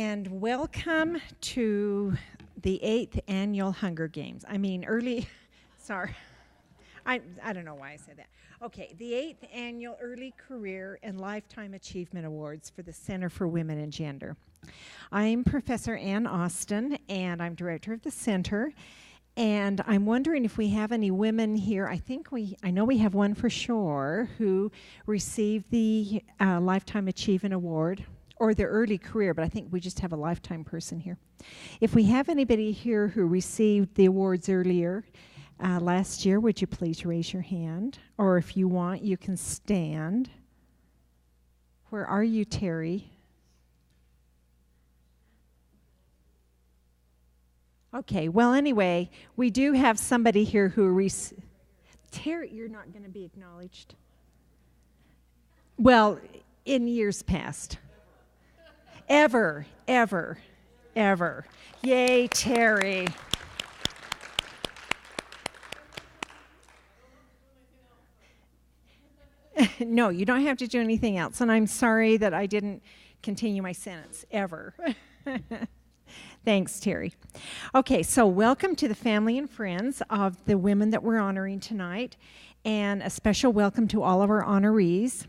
And welcome to the 8th Annual Hunger Games. Sorry. I don't know why I said that. Okay, the 8th Annual Early Career and Lifetime Achievement Awards for the Center for Women and Gender. I'm Professor Ann Austin, and I'm director of the center. And I'm wondering if we have any women here. I know we have one for sure who received the Lifetime Achievement Award or their early career, but I think we just have a lifetime person here. If we have anybody here who received the awards earlier last year, would you please raise your hand? Or if you want, you can stand. Where are you, Terry? Okay, well, anyway, we do have somebody here who Terry, you're not going to be acknowledged. Well, in years past. Ever. Yay, Terry. No, you don't have to do anything else. And I'm sorry that I didn't continue my sentence, ever. Thanks, Terry. Okay, so welcome to the family and friends of the women that we're honoring tonight, and a special welcome to all of our honorees.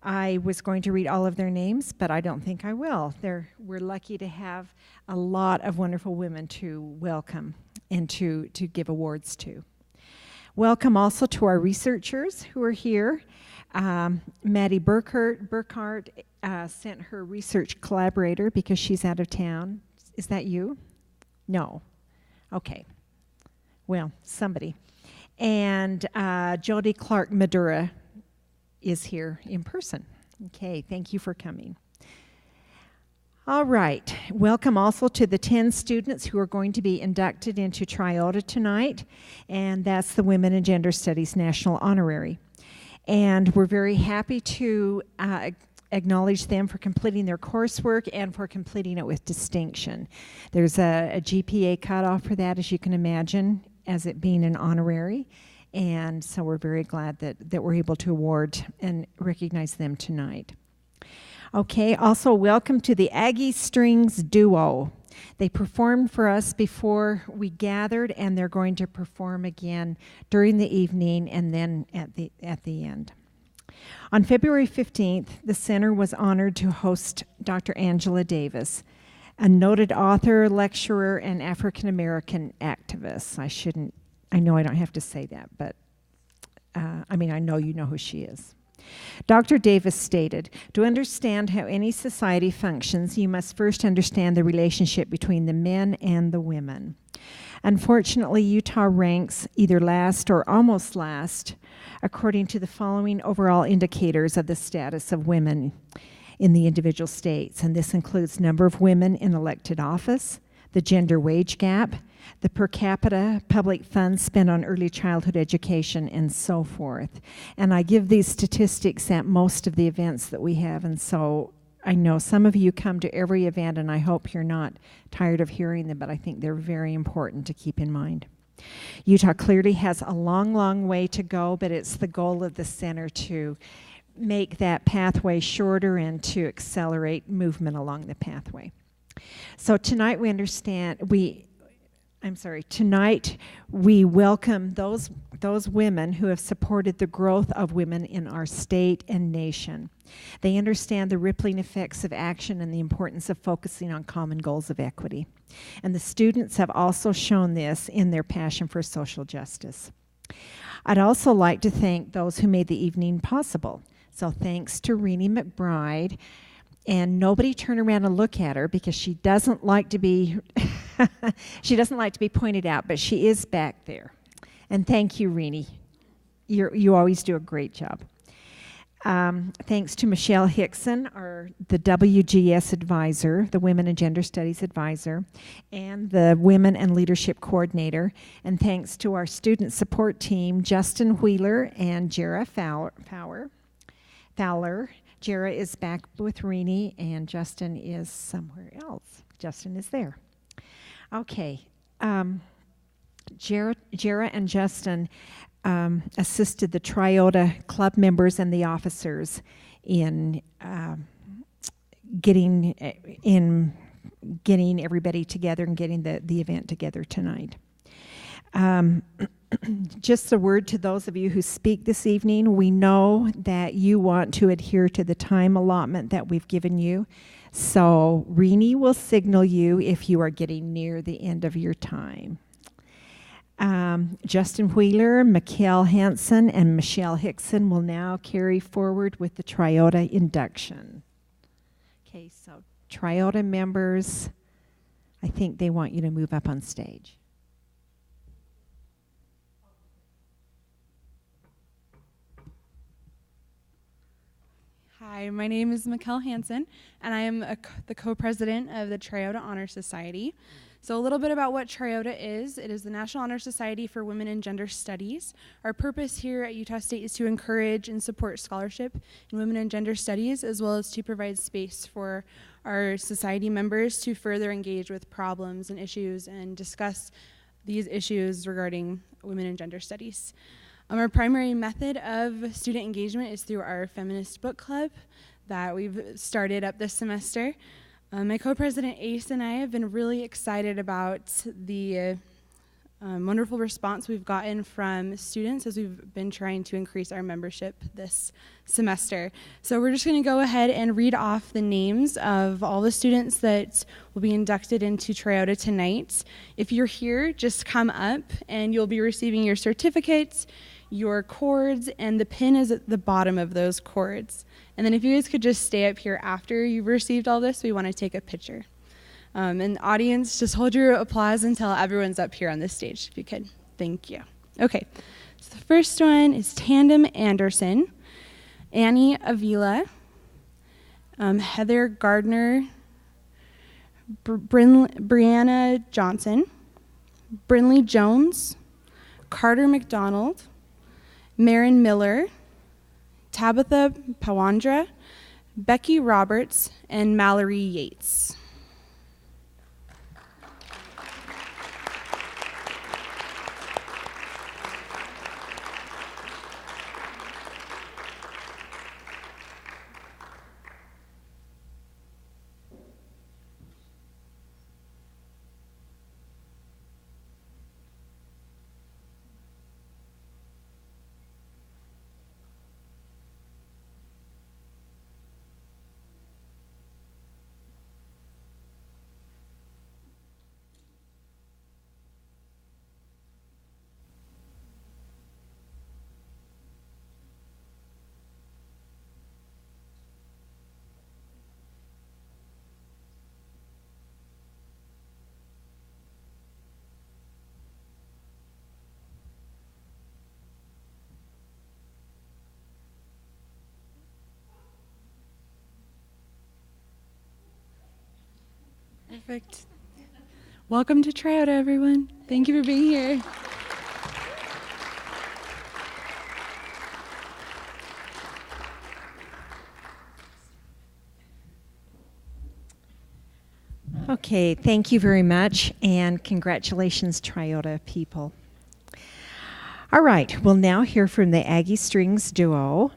I was going to read all of their names, but I don't think I will. We're lucky to have a lot of wonderful women to welcome and to give awards to. Welcome also to our researchers who are here. Maddie Burkhart sent her research collaborator because she's out of town. Is that you? No. Okay. Well, somebody. And Jody Clark Madura is here in person. Okay, thank you for coming. All right, welcome also to the 10 students who are going to be inducted into Triota tonight, and that's the Women and Gender Studies National Honorary. And we're very happy to acknowledge them for completing their coursework and for completing it with distinction. There's a GPA cutoff for that, as you can imagine, as it being an honorary. And so we're very glad that we're able to award and recognize them tonight. Okay, also welcome to the Aggie Strings Duo. They performed for us before we gathered, and they're going to perform again during the evening and then at the end. On February 15th, the center was honored to host Dr. Angela Davis, a noted author, lecturer, and African-American activist. I know I don't have to say that, but I know you know who she is. Dr. Davis stated, "To understand how any society functions, you must first understand the relationship between the men and the women. Unfortunately, Utah ranks either last or almost last according to the following overall indicators of the status of women in the individual states, and this includes number of women in elected office, the gender wage gap, the per capita public funds spent on early childhood education, and so forth." And I give these statistics at most of the events that we have, and so I know some of you come to every event, and I hope you're not tired of hearing them, but I think they're very important to keep in mind. Utah clearly has a long, long way to go, but it's the goal of the center to make that pathway shorter and to accelerate movement along the pathway. So tonight tonight we welcome those women who have supported the growth of women in our state and nation. They understand the rippling effects of action and the importance of focusing on common goals of equity. And the students have also shown this in their passion for social justice. I'd also like to thank those who made the evening possible. So thanks to Renee McBride. And nobody turn around and look at her because she doesn't like to be pointed out, but she is back there. And thank you, Renee. You always do a great job. Thanks to Michelle Hickson, the WGS advisor, the Women and Gender Studies advisor, and the Women and Leadership coordinator. And thanks to our student support team, Justin Wheeler and Jera Fowler. Jera is back with Renee, and Justin is somewhere else. Justin is there. Okay. Jera and Justin assisted the Triota club members and the officers in getting in getting everybody together and getting the event together tonight. Just a word to those of you who speak this evening. We know that you want to adhere to the time allotment that we've given you. So Renee will signal you if you are getting near the end of your time. Justin Wheeler, Mikhail Hansen, and Michelle Hickson will now carry forward with the Triota induction. Okay, so Triota members, I think they want you to move up on stage. Hi, my name is Mikhail Hansen, and I am the co-president of the Triota Honor Society. So a little bit about what Triota is. It is the National Honor Society for Women and Gender Studies. Our purpose here at Utah State is to encourage and support scholarship in women and gender studies, as well as to provide space for our society members to further engage with problems and issues and discuss these issues regarding women and gender studies. Our primary method of student engagement is through our feminist book club that we've started up this semester. My co-president Ace and I have been really excited about the wonderful response we've gotten from students as we've been trying to increase our membership this semester. So we're just going to go ahead and read off the names of all the students that will be inducted into Triota tonight. If you're here, just come up and you'll be receiving your certificates, your cords, and the pin is at the bottom of those cords. And then if you guys could just stay up here after you've received all this, we want to take a picture. And audience, just hold your applause until everyone's up here on this stage, if you could. Thank you. Okay, so the first one is Tandem Anderson, Annie Avila, Heather Gardner, Brianna Johnson, Brinley Jones, Carter McDonald, Marin Miller, Tabitha Pawandra, Becky Roberts, and Mallory Yates. Perfect. Welcome to Triota, everyone. Thank you for being here. Okay, thank you very much, and congratulations, Triota people. All right, we'll now hear from the Aggie Strings duo.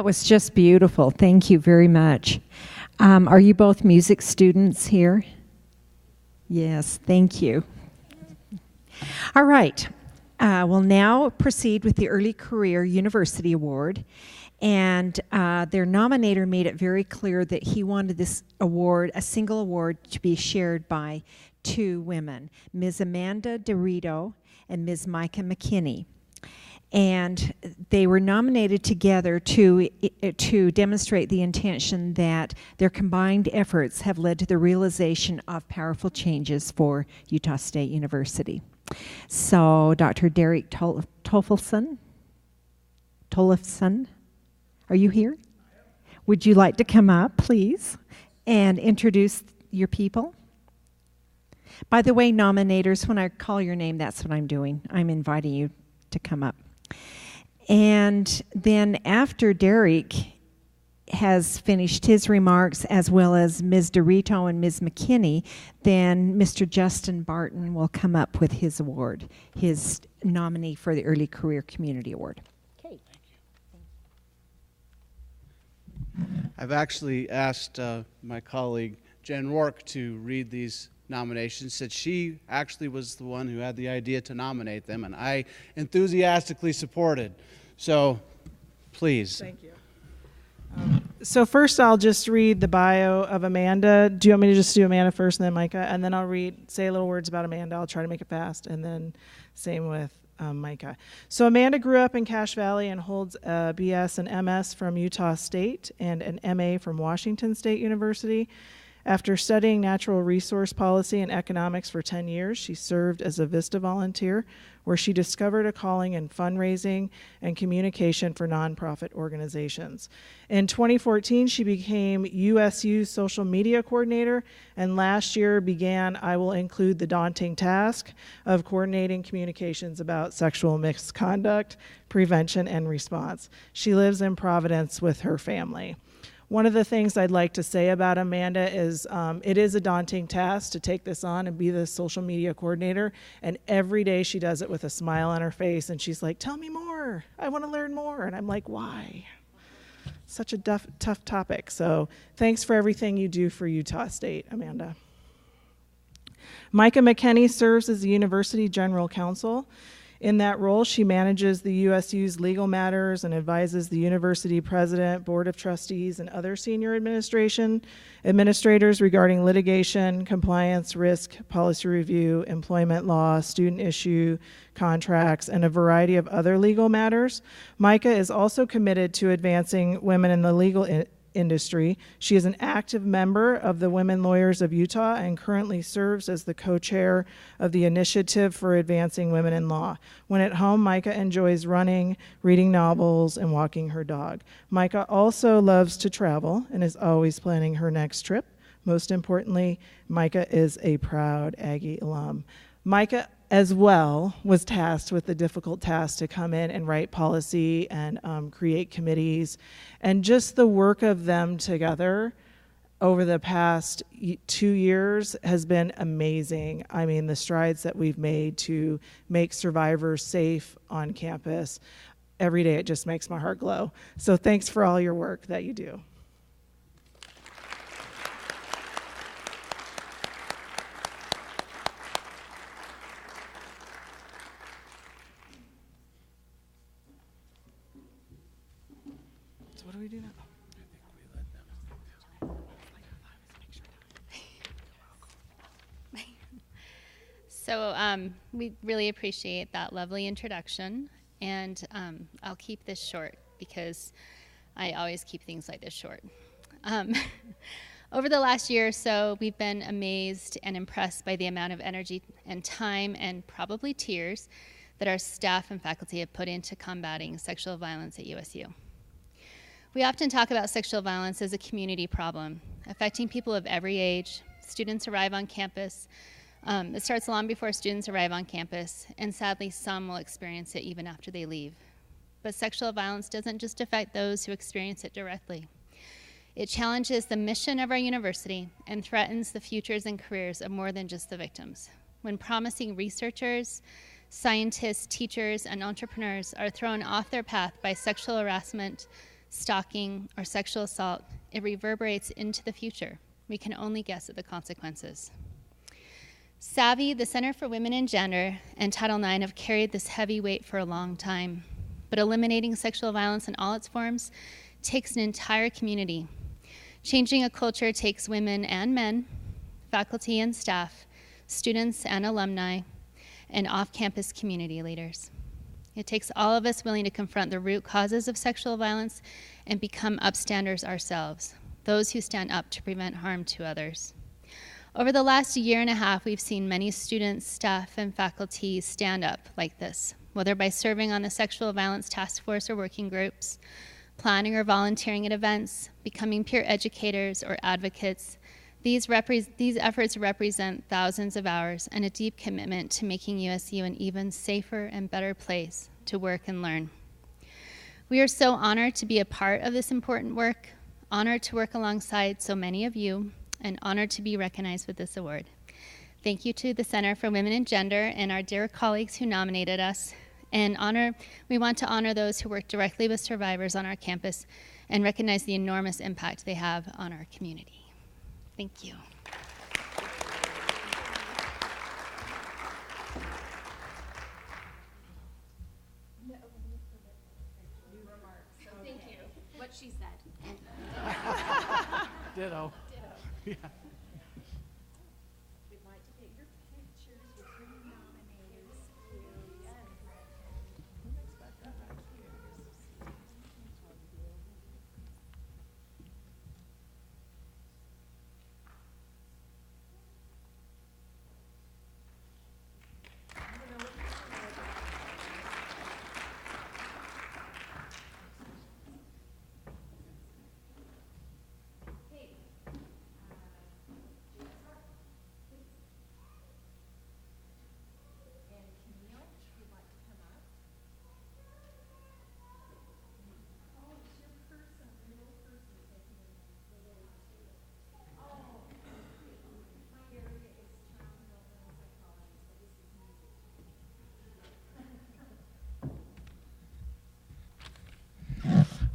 That was just beautiful. Thank you very much. Are you both music students here? Yes, thank you. All right. We'll now proceed with the Early Career University Award. And their nominator made it very clear that he wanted this award, a single award, to be shared by two women, Ms. Amanda DeRito and Ms. Micah McKinney. And they were nominated together to demonstrate the intention that their combined efforts have led to the realization of powerful changes for Utah State University. So, Dr. Derek Tollefson, are you here? Would you like to come up, please, and introduce your people? By the way, nominators, when I call your name, that's what I'm doing. I'm inviting you to come up. And then after Derek has finished his remarks, as well as Ms. DeRito and Ms. McKinney, then Mr. Justin Barton will come up with his award, his nominee for the Early Career Community Award. Okay. I've actually asked my colleague Jen Rourke to read these nominations, since she actually was the one who had the idea to nominate them, and I enthusiastically supported. So, please. Thank you. So first I'll just read the bio of Amanda. Do you want me to just do Amanda first and then Micah? And then I'll say a little words about Amanda. I'll try to make it fast. And then same with Micah. So Amanda grew up in Cache Valley and holds a BS and MS from Utah State and an MA from Washington State University. After studying natural resource policy and economics for 10 years, she served as a VISTA volunteer, where she discovered a calling in fundraising and communication for nonprofit organizations. In 2014, she became USU's social media coordinator, and last year began, I will include the daunting task of coordinating communications about sexual misconduct, prevention, and response. She lives in Providence with her family. One of the things I'd like to say about Amanda is it is a daunting task to take this on and be the social media coordinator, and every day she does it with a smile on her face, and she's like, tell me more, I want to learn more, and I'm like, why? Such a tough topic, so thanks for everything you do for Utah State, Amanda. Micah McKinney serves as the University General Counsel. In that role, she manages the USU's legal matters and advises the university president, board of trustees, and other senior administrators regarding litigation, compliance, risk, policy review, employment law, student issue, contracts, and a variety of other legal matters. Micah is also committed to advancing women in the legal industry. She is an active member of the Women Lawyers of Utah and currently serves as the co-chair of the Initiative for Advancing Women in Law. When at home, Micah enjoys running, reading novels, and walking her dog. Micah also loves to travel and is always planning her next trip. Most importantly, Micah is a proud Aggie alum. Micah as well was tasked with the difficult task to come in and write policy and create committees, and just the work of them together over the past 2 years has been amazing. I mean, the strides that we've made to make survivors safe on campus, every day it just makes my heart glow. So thanks for all your work that you do. What do we do now? So we really appreciate that lovely introduction, and I'll keep this short because I always keep things like this short. Over the last year or so, we've been amazed and impressed by the amount of energy and time and probably tears that our staff and faculty have put into combating sexual violence at USU. We often talk about sexual violence as a community problem, affecting people of every age. Students arrive on campus. It starts long before students arrive on campus, and sadly, some will experience it even after they leave. But sexual violence doesn't just affect those who experience it directly. It challenges the mission of our university and threatens the futures and careers of more than just the victims. When promising researchers, scientists, teachers, and entrepreneurs are thrown off their path by sexual harassment, stalking, or sexual assault, it reverberates into the future. We can only guess at the consequences. Savvy, the Center for Women and Gender, and Title IX have carried this heavy weight for a long time. But eliminating sexual violence in all its forms takes an entire community. Changing a culture takes women and men, faculty and staff, students and alumni, and off-campus community leaders. It takes all of us willing to confront the root causes of sexual violence and become upstanders ourselves, those who stand up to prevent harm to others. Over the last year and a half, we've seen many students, staff, and faculty stand up like this, whether by serving on the Sexual Violence Task Force or working groups, planning or volunteering at events, becoming peer educators or advocates. These efforts represent thousands of hours and a deep commitment to making USU an even safer and better place to work and learn. We are so honored to be a part of this important work, honored to work alongside so many of you, and honored to be recognized with this award. Thank you to the Center for Women and Gender and our dear colleagues who nominated us. And we want to honor those who work directly with survivors on our campus and recognize the enormous impact they have on our community. Thank you. Thank you. What she said. Ditto. Yeah. We'd like to get your pictures with your nominated schools.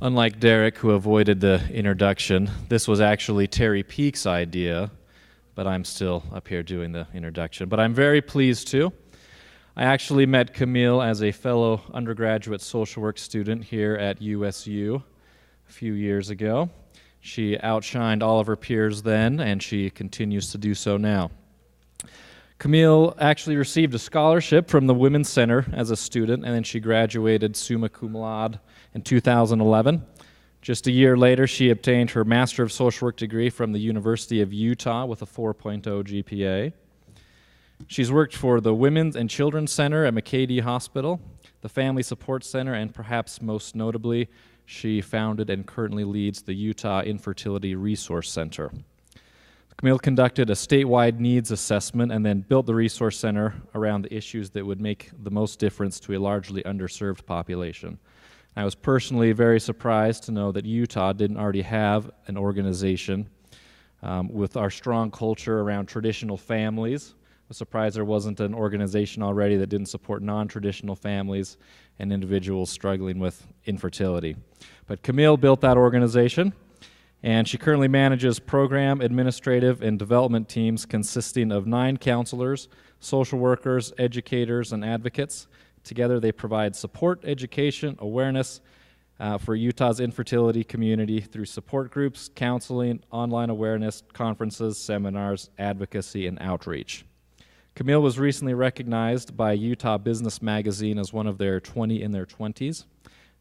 Unlike Derek, who avoided the introduction, this was actually Terry Peak's idea, but I'm still up here doing the introduction. But I'm very pleased to. I actually met Camille as a fellow undergraduate social work student here at USU a few years ago. She outshined all of her peers then, and she continues to do so now. Camille actually received a scholarship from the Women's Center as a student, and then she graduated summa cum laude in 2011. Just a year later, she obtained her Master of Social Work degree from the University of Utah with a 4.0 GPA. She's worked for the Women's and Children's Center at McCady Hospital, the Family Support Center, and perhaps most notably, she founded and currently leads the Utah Infertility Resource Center. Camille conducted a statewide needs assessment and then built the Resource Center around the issues that would make the most difference to a largely underserved population. I was personally very surprised to know that Utah didn't already have an organization with our strong culture around traditional families. I was surprised there wasn't an organization already that didn't support non-traditional families and individuals struggling with infertility. But Camille built that organization, and she currently manages program, administrative, and development teams consisting of 9 counselors, social workers, educators, and advocates. Together, they provide support, education, awareness for Utah's infertility community through support groups, counseling, online awareness, conferences, seminars, advocacy, and outreach. Camille was recently recognized by Utah Business Magazine as one of their 20 in their 20s.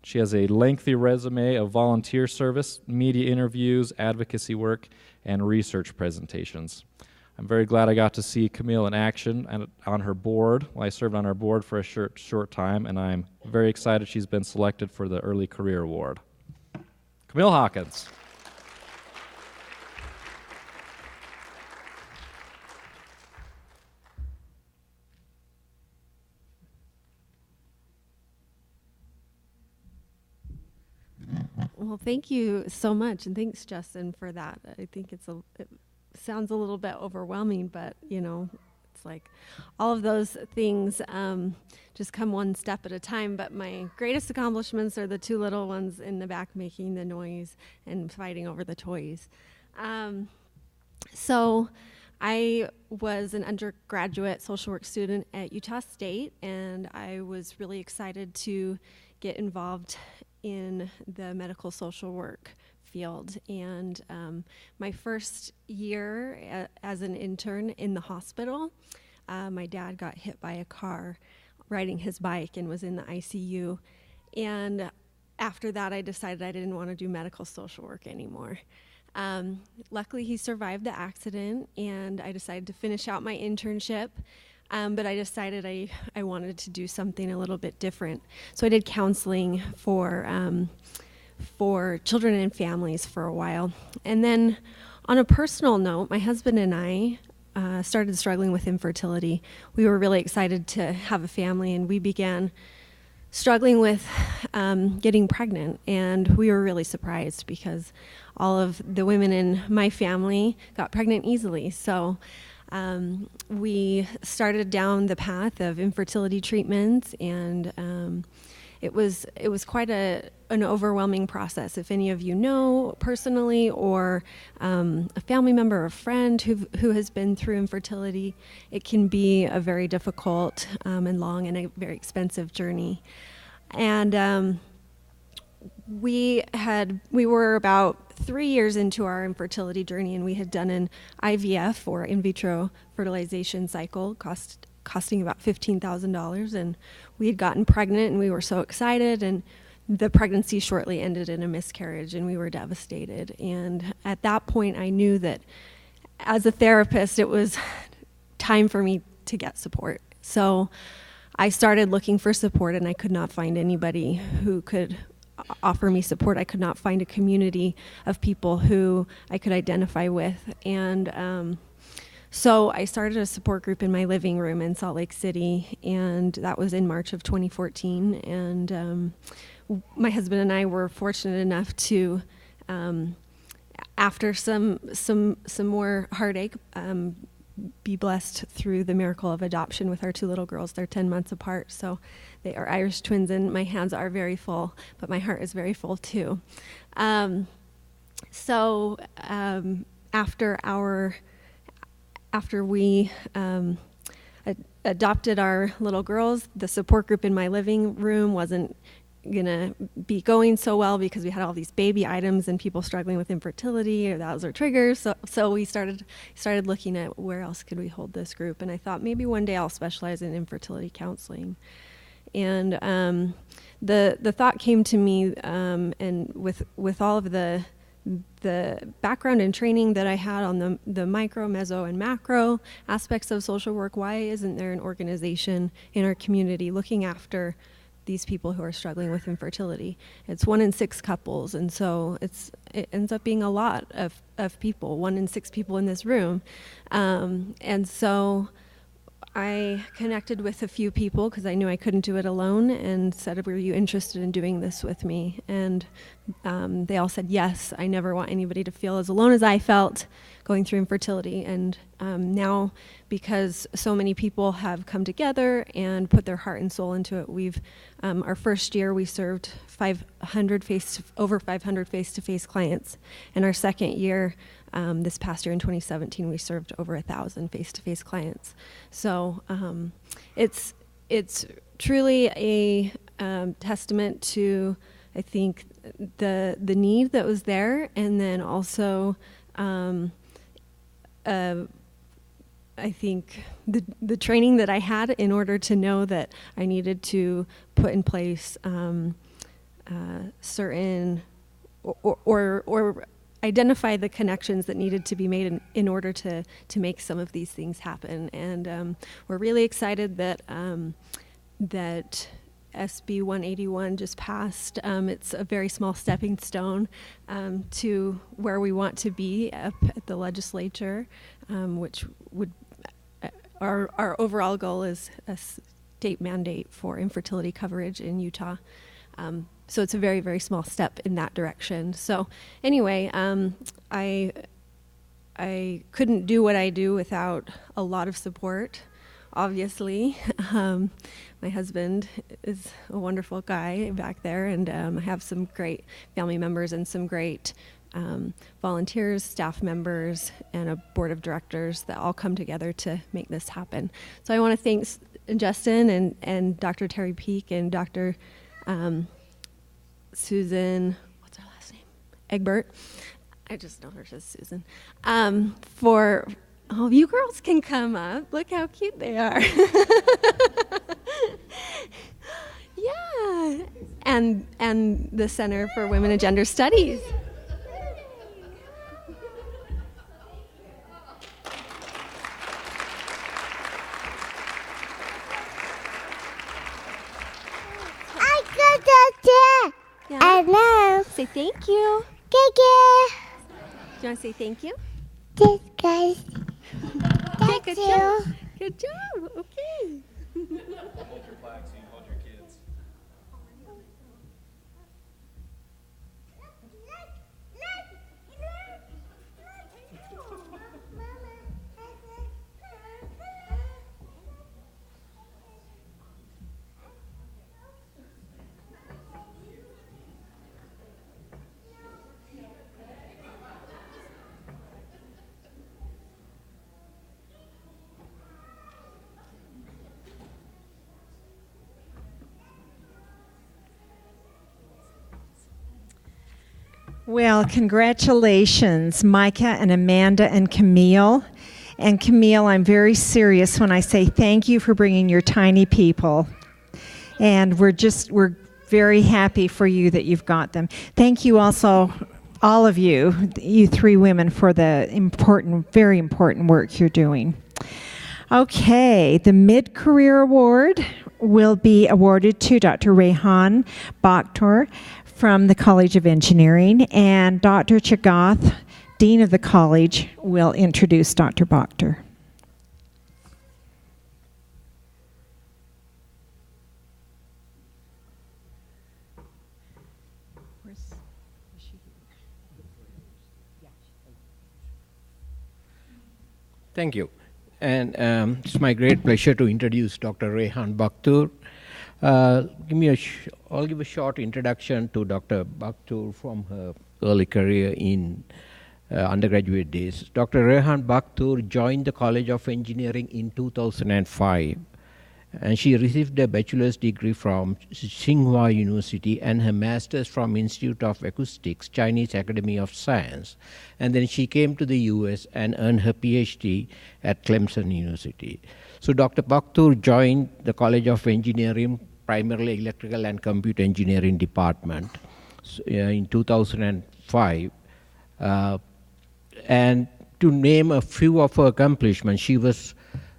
She has a lengthy resume of volunteer service, media interviews, advocacy work, and research presentations. I'm very glad I got to see Camille in action and on her board. Well, I served on her board for a short time, and I'm very excited she's been selected for the Early Career Award. Camille Hawkins. Well, thank you so much, and thanks, Justin, for that. I think it sounds a little bit overwhelming, but it's like all of those things just come one step at a time. But my greatest accomplishments are the two little ones in the back making the noise and fighting over the toys. So I was an undergraduate social work student at Utah State, and I was really excited to get involved in the medical social work field. And my first year as an intern in the hospital, my dad got hit by a car riding his bike and was in the ICU. And after that, I decided I didn't want to do medical social work anymore. Luckily, he survived the accident, and I decided to finish out my internship. But I decided I wanted to do something a little bit different. So I did counseling for children and families for a while. And then on a personal note, my husband and I started struggling with infertility. We were really excited to have a family, and we began struggling with getting pregnant. And we were really surprised because all of the women in my family got pregnant easily. So we started down the path of infertility treatments, and it was quite an overwhelming process. If any of you know personally, or a family member or a friend who has been through infertility, it can be a very difficult and long and a very expensive journey. And we were about 3 years into our infertility journey, and we had done an IVF, or in vitro fertilization cycle, costing about $15,000, and we had gotten pregnant, and we were so excited, and the pregnancy shortly ended in a miscarriage, and we were devastated. And at that point, I knew that as a therapist, it was time for me to get support. So I started looking for support, and I could not find anybody who could offer me support. I could not find a community of people who I could identify with. And so I started a support group in my living room in Salt Lake City, and that was in March of 2014. And my husband and I were fortunate enough to, after some more heartache, be blessed through the miracle of adoption with our two little girls. They're 10 months apart, so they are Irish twins, and my hands are very full, but my heart is very full too. After we adopted our little girls, the support group in my living room wasn't gonna be going so well because we had all these baby items and people struggling with infertility, or that was our triggers. So we started looking at where else could we hold this group, and I thought maybe one day I'll specialize in infertility counseling. And the thought came to me, and with all of the background and training that I had on the micro, meso, and macro aspects of social work, why isn't there an organization in our community looking after these people who are struggling with infertility? It's 1 in 6 couples, and so it ends up being a lot of people, 1 in 6 people in this room. And so I connected with a few people because I knew I couldn't do it alone, and said, were you interested in doing this with me? And they all said yes. I never want anybody to feel as alone as I felt going through infertility. And now, because so many people have come together and put their heart and soul into it, we've our first year we served over 500 face-to-face clients, and our second year, this past year in 2017, we served over 1,000 face-to-face clients. So it's truly a testament to, I think, the need that was there, and then also I think the training that I had in order to know that I needed to put in place certain or identify the connections that needed to be made in order to make some of these things happen. And we're really excited that that SB 181 just passed. It's a very small stepping stone to where we want to be up at the legislature, which would our overall goal is a state mandate for infertility coverage in Utah. So it's a very, very small step in that direction. So anyway, I couldn't do what I do without a lot of support. obviously. My husband is a wonderful guy back there, and I have some great family members and some great volunteers, staff members, and a board of directors that all come together to make this happen. So I want to thank Justin and Dr. Terry Peak and Dr. Susan, what's her last name? Egbert. I just know her as Susan. Oh, you girls can come up. Look how cute they are. Yeah. And the Center for Women and Gender Studies. Yeah. I know. Say thank you. Thank Do you want to say thank you? you, guys. Okay, good you. job. Good job. Okay. Hold your flags, you hold your kids. Well, congratulations, Micah and Amanda and Camille. And Camille, I'm very serious when I say thank you for bringing your tiny people. And we're very happy for you that you've got them. Thank you also, all of you, you three women, for the very important work you're doing. Okay, the Mid-Career Award will be awarded to Dr. Rehan Bakhtor from the College of Engineering, and Dr. Chagath, Dean of the College, will introduce Dr. Bakhtor. Thank you. And it's my great pleasure to introduce Dr. Rehan Bakhtor. I'll give a short introduction to Dr. Bakhtor from her early career in undergraduate days. Dr. Rehan Bakhtor joined the College of Engineering in 2005, and she received a bachelor's degree from Tsinghua University and her master's from Institute of Acoustics, Chinese Academy of Science. And then she came to the US and earned her PhD at Clemson University. So Dr. Bakhtor joined the College of Engineering, primarily electrical and computer engineering department, in 2005. And to name a few of her accomplishments, she was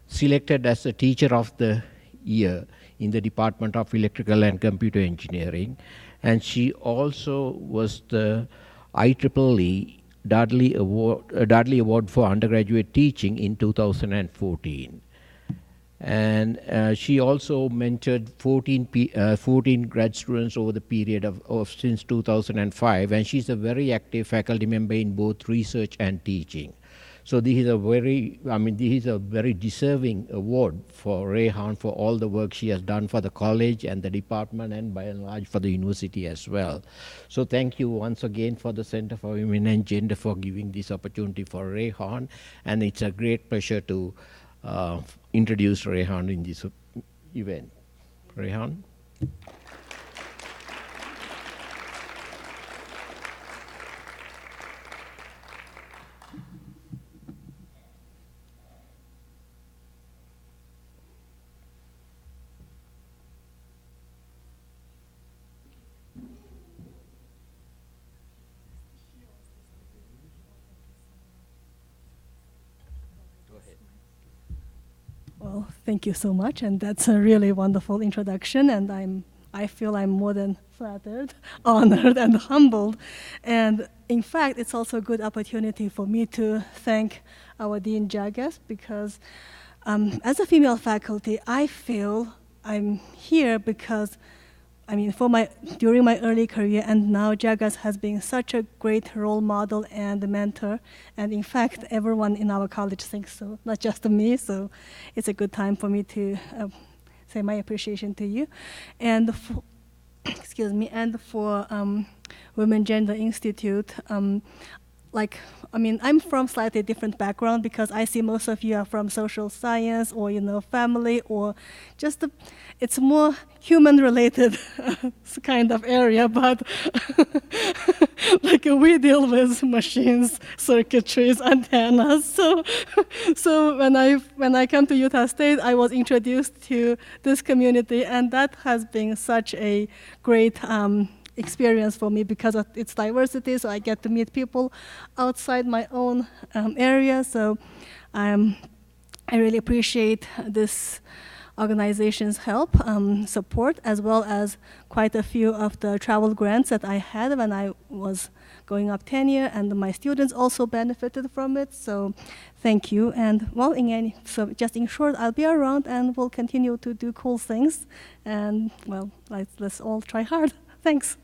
selected as the Teacher of the Year in the Department of Electrical and Computer Engineering. And she also was the IEEE Dudley Award for Undergraduate Teaching in 2014. And she also mentored 14 grad students over the period of since 2005, and she's a very active faculty member in both research and teaching. So this is a very deserving award for Rehan for all the work she has done for the college and the department, and by and large for the university as well. So thank you once again for the Center for Women and Gender for giving this opportunity for Rehan, and it's a great pleasure to introduce Rehan in this event. Rehan? Well, thank you so much, and that's a really wonderful introduction, and I feel I'm more than flattered, honored, and humbled. And in fact, it's also a good opportunity for me to thank our Dean Jagas, because as a female faculty, I feel I'm here because during my early career and now, Jagas has been such a great role model and mentor. And in fact, everyone in our college thinks so, not just me. So it's a good time for me to say my appreciation to you. And for, Women Gender Institute, I'm from slightly different background because I see most of you are from social science or, family or just it's more human-related kind of area, but we deal with machines, circuitries, antennas. So when I come to Utah State, I was introduced to this community, and that has been such a great experience for me because of its diversity. So I get to meet people outside my own area. So I really appreciate this organization's help, support, as well as quite a few of the travel grants that I had when I was going up tenure, and my students also benefited from it. So thank you. And just in short, I'll be around and we'll continue to do cool things. And let's all try hard. Thanks.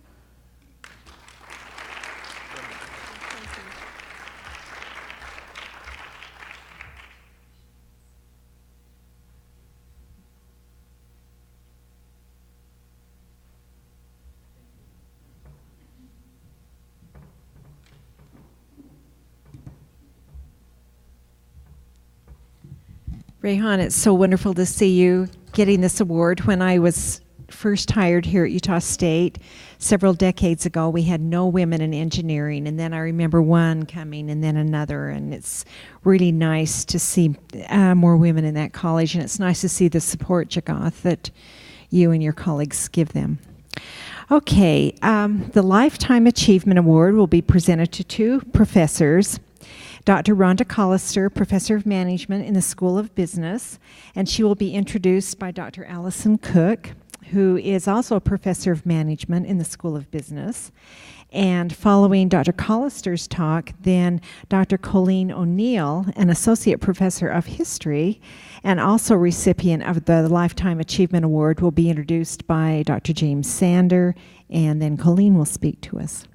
Rayhan, it's so wonderful to see you getting this award. When I was first hired here at Utah State several decades ago, we had no women in engineering, and then I remember one coming and then another, and it's really nice to see more women in that college, and it's nice to see the support, Jagath, that you and your colleagues give them. Okay, the Lifetime Achievement Award will be presented to two professors. Dr. Rhonda Collister, Professor of Management in the School of Business, and she will be introduced by Dr. Allison Cook, who is also a Professor of Management in the School of Business. And following Dr. Collister's talk, then Dr. Colleen O'Neill, an Associate Professor of History and also recipient of the Lifetime Achievement Award, will be introduced by Dr. James Sander, and then Colleen will speak to us.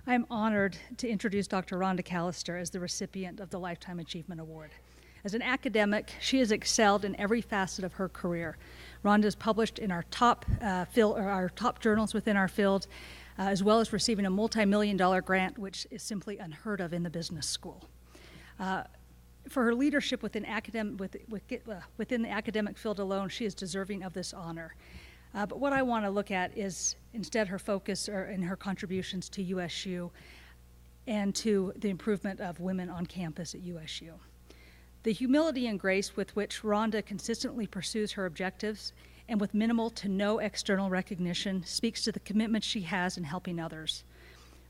I'm honored to introduce Dr. Rhonda Collister as the recipient of the Lifetime Achievement Award. As an academic, she has excelled in every facet of her career. Rhonda is published in our top journals within our field, as well as receiving a multi-million-dollar grant, which is simply unheard of in the business school. For her leadership within the academic field alone, she is deserving of this honor. But what I want to look at is instead her focus in her contributions to USU and to the improvement of women on campus at USU. The humility and grace with which Rhonda consistently pursues her objectives and with minimal to no external recognition speaks to the commitment she has in helping others.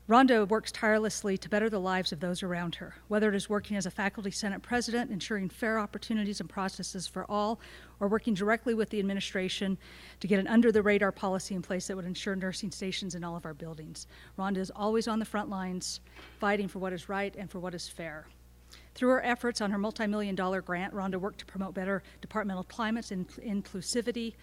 Rhonda works tirelessly to better the lives of those around her, whether it is working as a faculty senate president, ensuring fair opportunities and processes for all, or working directly with the administration to get an under-the-radar policy in place that would ensure nursing stations in all of our buildings. Rhonda is always on the front lines, fighting for what is right and for what is fair. Through her efforts on her multi-million-dollar grant, Rhonda worked to promote better departmental climates and inclusivity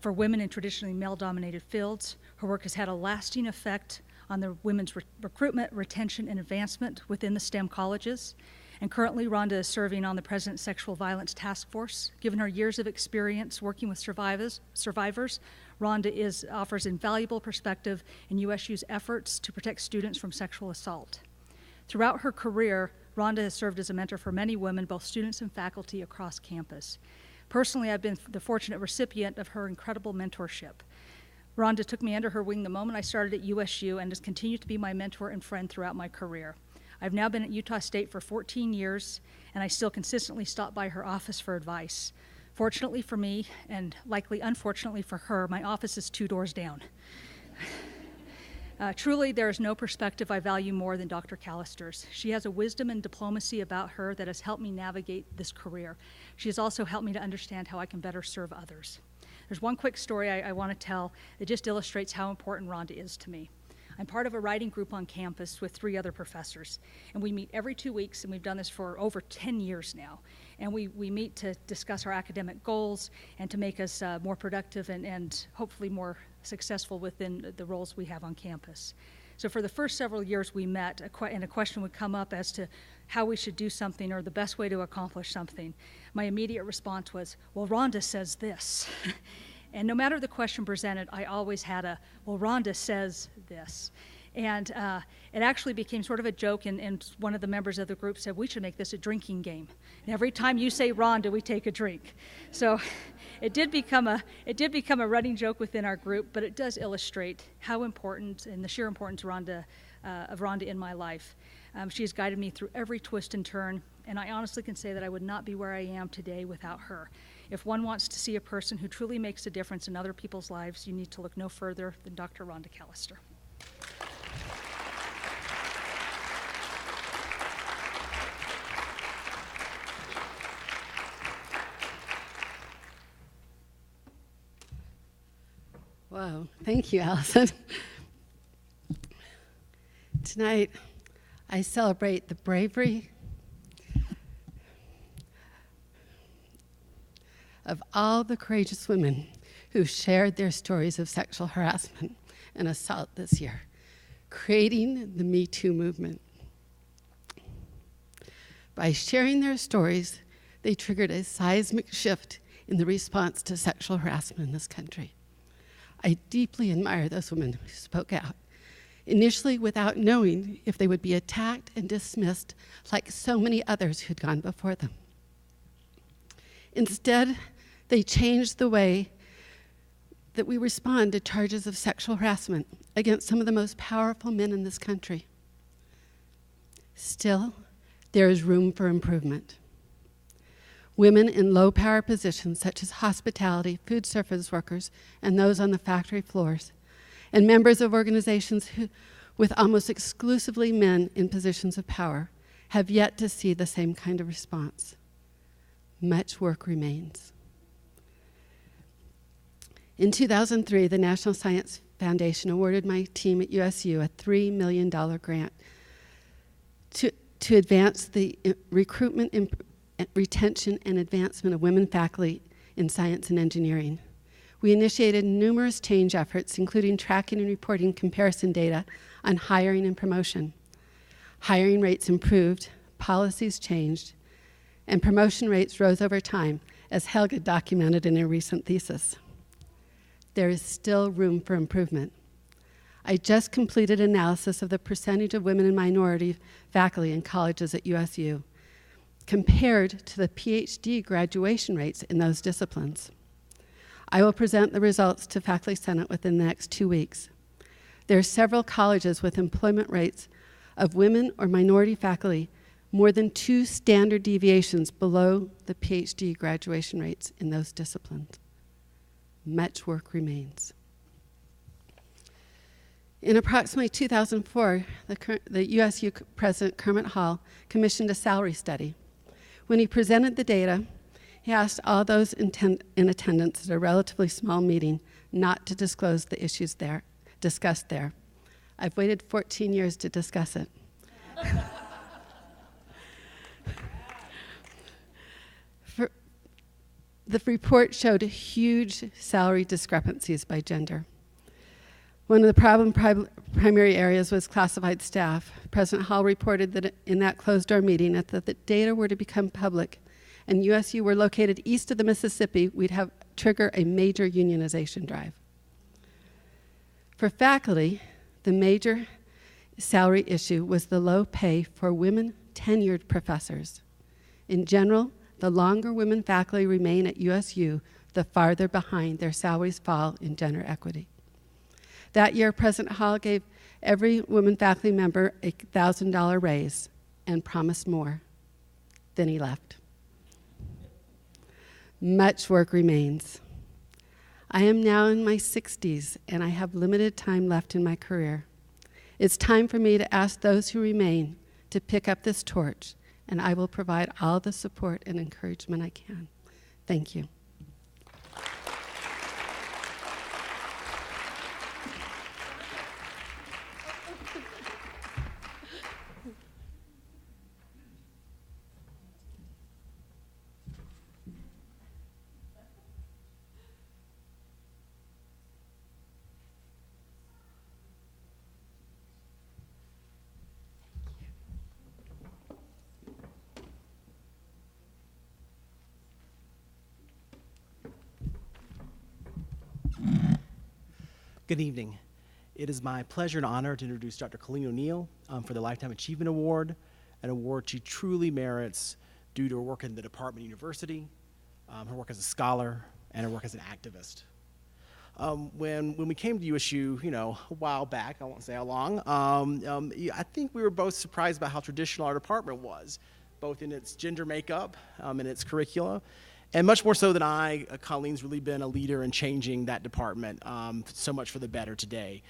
for women in traditionally male-dominated fields. Her work has had a lasting effect on the women's recruitment, retention, and advancement within the STEM colleges. And currently, Rhonda is serving on the President's Sexual Violence Task Force. Given her years of experience working with survivors, Rhonda offers invaluable perspective in USU's efforts to protect students from sexual assault. Throughout her career, Rhonda has served as a mentor for many women, both students and faculty across campus. Personally, I've been the fortunate recipient of her incredible mentorship. Rhonda took me under her wing the moment I started at USU and has continued to be my mentor and friend throughout my career. I've now been at Utah State for 14 years, and I still consistently stop by her office for advice. Fortunately for me, and likely unfortunately for her, my office is 2 doors down. Truly, there is no perspective I value more than Dr. Collister's. She has a wisdom and diplomacy about her that has helped me navigate this career. She has also helped me to understand how I can better serve others. There's one quick story I want to tell that just illustrates how important Rhonda is to me. I'm part of a writing group on campus with 3 other professors, and we meet every 2 weeks, and we've done this for over 10 years now. And we meet to discuss our academic goals and to make us more productive and hopefully more successful within the roles we have on campus. So for the first several years we met, and a question would come up as to how we should do something or the best way to accomplish something. My immediate response was, well, Rhonda says this. And no matter the question presented, I always had a, well, Rhonda says this. And it actually became sort of a joke, and one of the members of the group said, we should make this a drinking game. And every time you say Rhonda, we take a drink. So it did become a running joke within our group, but it does illustrate how important and the sheer importance of Rhonda in my life. She has guided me through every twist and turn, and I honestly can say that I would not be where I am today without her. If one wants to see a person who truly makes a difference in other people's lives, you need to look no further than Dr. Rhonda Callister. Wow, thank you, Allison. Tonight, I celebrate the bravery of all the courageous women who shared their stories of sexual harassment and assault this year, creating the Me Too movement. By sharing their stories, they triggered a seismic shift in the response to sexual harassment in this country. I deeply admire those women who spoke out, initially without knowing if they would be attacked and dismissed like so many others who'd gone before them. Instead, they changed the way that we respond to charges of sexual harassment against some of the most powerful men in this country. Still, there is room for improvement. Women in low-power positions such as hospitality, food service workers, and those on the factory floors, and members of organizations with almost exclusively men in positions of power, have yet to see the same kind of response. Much work remains. In 2003, the National Science Foundation awarded my team at USU a $3 million grant to advance the recruitment, retention, and advancement of women faculty in science and engineering. We initiated numerous change efforts, including tracking and reporting comparison data on hiring and promotion. Hiring rates improved, policies changed, and promotion rates rose over time, as Helga documented in her recent thesis. There is still room for improvement. I just completed analysis of the percentage of women and minority faculty in colleges at USU, compared to the PhD graduation rates in those disciplines. I will present the results to Faculty Senate within the next 2 weeks. There are several colleges with employment rates of women or minority faculty more than 2 standard deviations below the PhD graduation rates in those disciplines. Much work remains. In approximately 2004, the USU President Kermit Hall commissioned a salary study. When he presented the data, he asked all those in attendance at a relatively small meeting not to disclose the issues discussed there. I've waited 14 years to discuss it. The report showed huge salary discrepancies by gender. One of the primary areas was classified staff. President Hall reported that in that closed-door meeting that the data were to become public and USU were located east of the Mississippi, we'd trigger a major unionization drive. For faculty, the major salary issue was the low pay for women tenured professors. In general, the longer women faculty remain at USU, the farther behind their salaries fall in gender equity. That year, President Hall gave every woman faculty member a $1,000 raise and promised more. Then he left. Much work remains. I am now in my 60s, and I have limited time left in my career. It's time for me to ask those who remain to pick up this torch, and I will provide all the support and encouragement I can. Thank you. Good evening. It is my pleasure and honor to introduce Dr. Colleen O'Neill for the Lifetime Achievement Award, an award she truly merits due to her work in the Department University, her work as a scholar, and her work as an activist. When we came to USU, a while back, I won't say how long, I think we were both surprised about how traditional our department was, both in its gender makeup and its curricula. And much more so than Colleen's really been a leader in changing that department so much for the better today,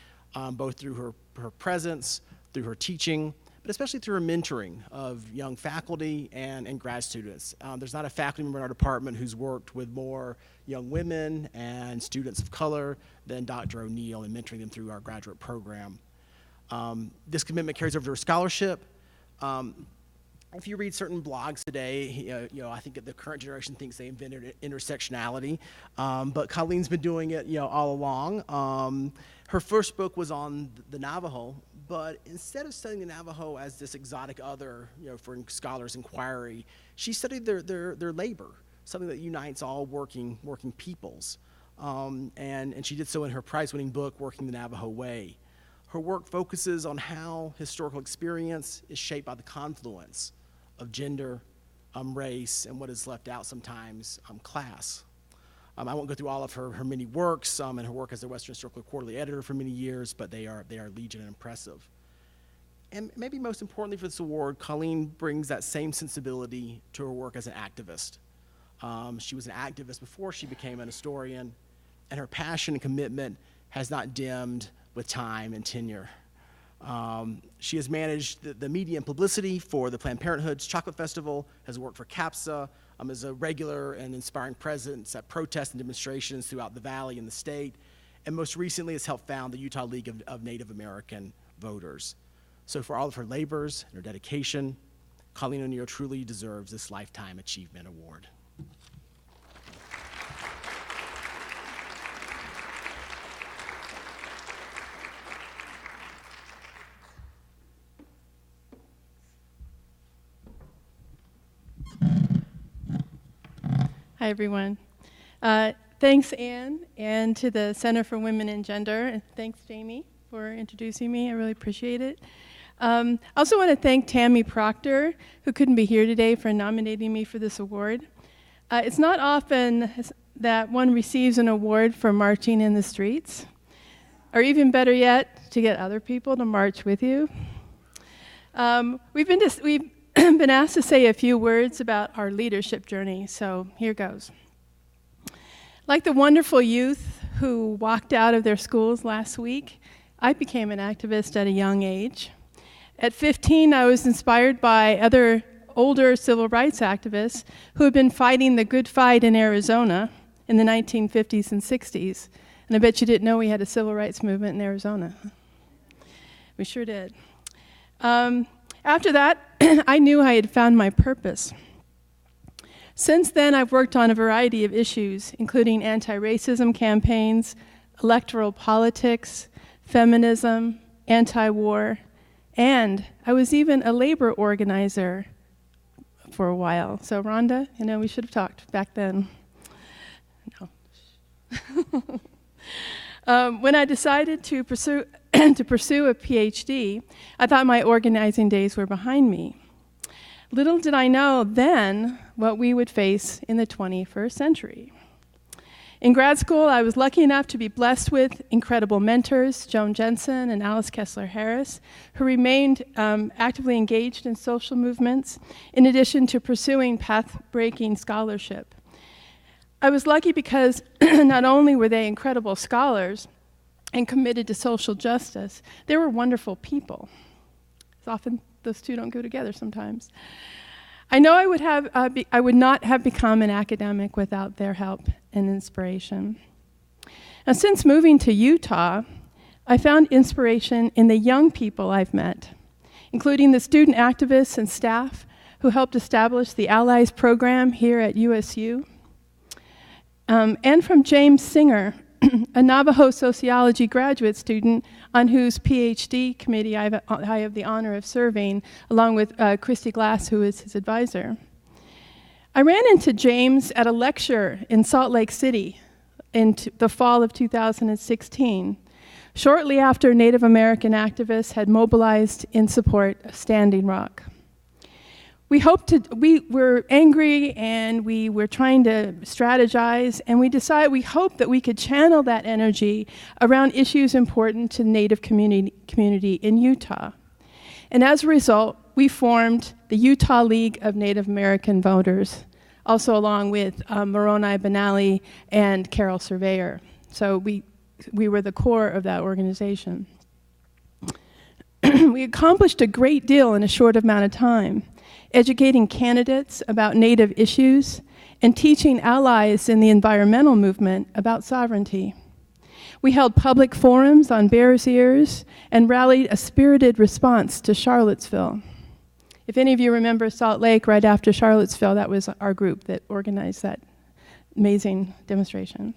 both through her presence, through her teaching, but especially through her mentoring of young faculty and grad students. There's not a faculty member in our department who's worked with more young women and students of color than Dr. O'Neill in mentoring them through our graduate program. This commitment carries over to her scholarship. If you read certain blogs today, I think that the current generation thinks they invented intersectionality, but Colleen's been doing it, all along. Her first book was on the Navajo, but instead of studying the Navajo as this exotic other, for scholars' inquiry, she studied their labor, something that unites all working peoples, and she did so in her prize-winning book, Working the Navajo Way. Her work focuses on how historical experience is shaped by the confluence of gender, race, and what is left out sometimes, class. I won't go through all of her many works and her work as the Western Historical Quarterly editor for many years, but they are legion and impressive. And maybe most importantly for this award, Colleen brings that same sensibility to her work as an activist. She was an activist before she became an historian, and her passion and commitment has not dimmed with time and tenure. She has managed the media and publicity for the Planned Parenthood's Chocolate Festival, has worked for CAPSA, is a regular and inspiring presence at protests and demonstrations throughout the Valley and the state, and most recently has helped found the Utah League of Native American Voters. So for all of her labors and her dedication, Colleen O'Neill truly deserves this Lifetime Achievement Award. Hi, everyone. Thanks, Anne, and to the Center for Women and Gender, and thanks, Jamie, for introducing me. I really appreciate it. I also want to thank Tammy Proctor, who couldn't be here today, for nominating me for this award. It's not often that one receives an award for marching in the streets, or even better yet, to get other people to march with you. We've been asked to say a few words about our leadership journey, so here goes. Like the wonderful youth who walked out of their schools last week, I became an activist at a young age. At 15, I was inspired by other older civil rights activists who had been fighting the good fight in Arizona in the 1950s and 60s. And I bet you didn't know we had a civil rights movement in Arizona. We sure did. After that, I knew I had found my purpose. Since then, I've worked on a variety of issues, including anti-racism campaigns, electoral politics, feminism, anti-war, and I was even a labor organizer for a while. So Rhonda, we should have talked back then. No. When I decided to pursue a PhD, I thought my organizing days were behind me. Little did I know then what we would face in the 21st century. In grad school, I was lucky enough to be blessed with incredible mentors, Joan Jensen and Alice Kessler Harris, who remained actively engaged in social movements, in addition to pursuing path-breaking scholarship. I was lucky because not only were they incredible scholars and committed to social justice, they were wonderful people. Often those two don't go together sometimes. I know I would not have become an academic without their help and inspiration. Now, since moving to Utah, I found inspiration in the young people I've met, including the student activists and staff who helped establish the Allies program here at USU, and from James Singer, a Navajo sociology graduate student on whose PhD committee I have the honor of serving, along with Christy Glass, who is his advisor. I ran into James at a lecture in Salt Lake City in the fall of 2016, shortly after Native American activists had mobilized in support of Standing Rock. We were angry and we were trying to strategize, and we hoped that we could channel that energy around issues important to the Native community in Utah. And as a result, we formed the Utah League of Native American Voters, also along with Moroni Benally and Carol Surveyor. So we were the core of that organization. We accomplished a great deal in a short amount of time, educating candidates about Native issues and teaching allies in the environmental movement about sovereignty. We held public forums on Bears Ears and rallied a spirited response to Charlottesville. If any of you remember Salt Lake right after Charlottesville, that was our group that organized that amazing demonstration.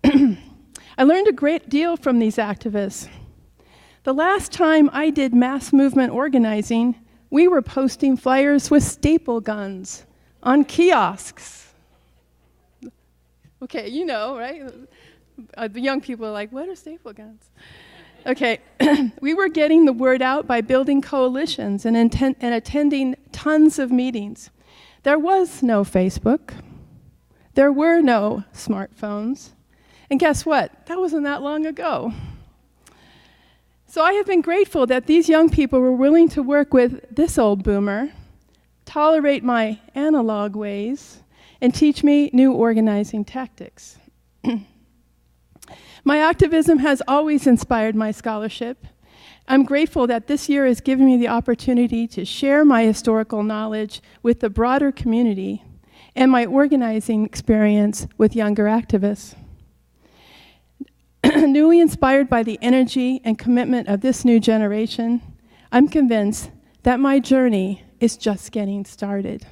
I learned a great deal from these activists. The last time I did mass movement organizing, we were posting flyers with staple guns on kiosks. Okay, you know, right? The young people are like, what are staple guns? Okay, we were getting the word out by building coalitions and attending tons of meetings. There was no Facebook. There were no smartphones. And guess what? That wasn't that long ago. So I have been grateful that these young people were willing to work with this old boomer, tolerate my analog ways, and teach me new organizing tactics. My activism has always inspired my scholarship. I'm grateful that this year has given me the opportunity to share my historical knowledge with the broader community and my organizing experience with younger activists. Newly inspired by the energy and commitment of this new generation, I'm convinced that my journey is just getting started.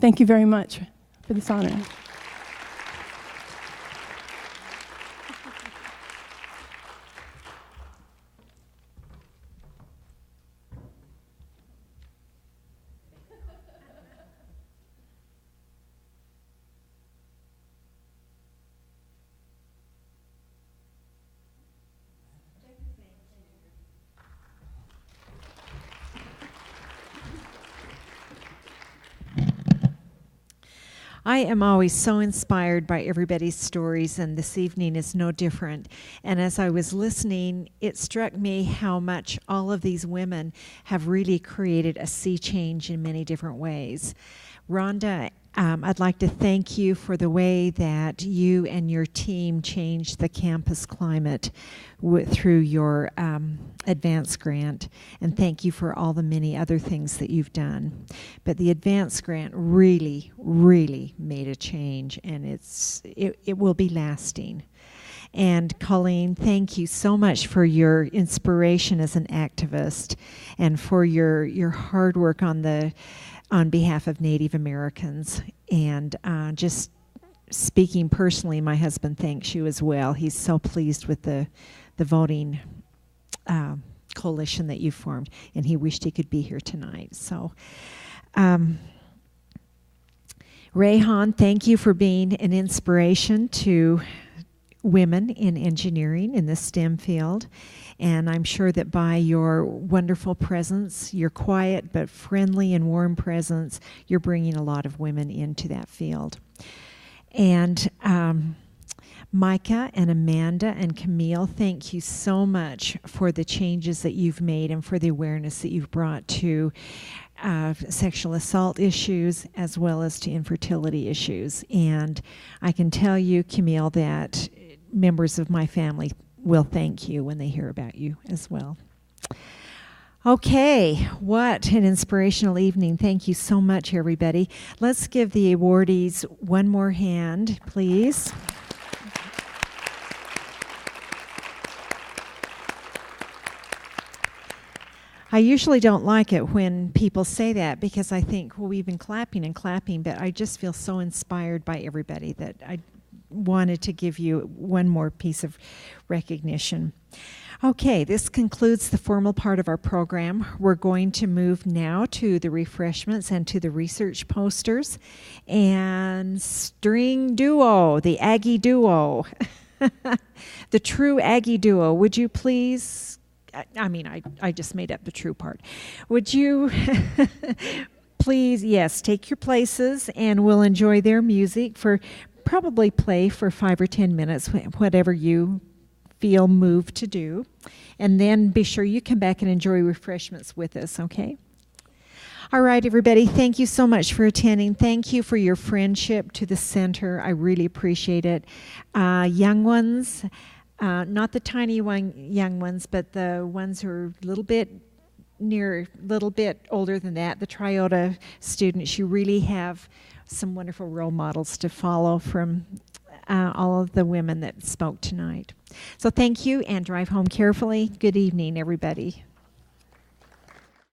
Thank you very much for this honor. I am always so inspired by everybody's stories, and this evening is no different. And as I was listening, it struck me how much all of these women have really created a sea change in many different ways. Rhonda, I'd like to thank you for the way that you and your team changed the campus climate through your advance grant, and thank you for all the many other things that you've done. But the advance grant really, really made a change, and it will be lasting. And Colleen, thank you so much for your inspiration as an activist and for your hard work on behalf of Native Americans. And just speaking personally, my husband thanks you as well. He's so pleased with the voting coalition that you formed, and he wished he could be here tonight. So, Rayhan, thank you for being an inspiration to women in engineering in the STEM field. And I'm sure that by your wonderful presence, your quiet but friendly and warm presence, you're bringing a lot of women into that field. And Micah and Amanda and Camille, thank you so much for the changes that you've made and for the awareness that you've brought to sexual assault issues as well as to infertility issues. And I can tell you, Camille, that members of my family will thank you when they hear about you as well. Okay, what an inspirational evening. Thank you so much, everybody. Let's give the awardees one more hand, please. I usually don't like it when people say that because I think, well, we've been clapping and clapping, but I just feel so inspired by everybody that I wanted to give you one more piece of recognition. Okay, this concludes the formal part of our program. We're going to move now to the refreshments and to the research posters. And string duo, the Aggie duo. the True Aggie Duo. Would you please, I just made up the true part. Would you please, yes, take your places, and we'll enjoy their music for probably play for 5 or 10 minutes, whatever you feel moved to do. And then be sure you come back and enjoy refreshments with us, okay? All right, everybody, thank you so much for attending. Thank you for your friendship to the center. I really appreciate it. Young ones, not the tiny young ones, but the ones who are a little bit older than that, the Triota students, you really have some wonderful role models to follow from all of the women that spoke tonight. So thank you, and drive home carefully. Good evening, everybody.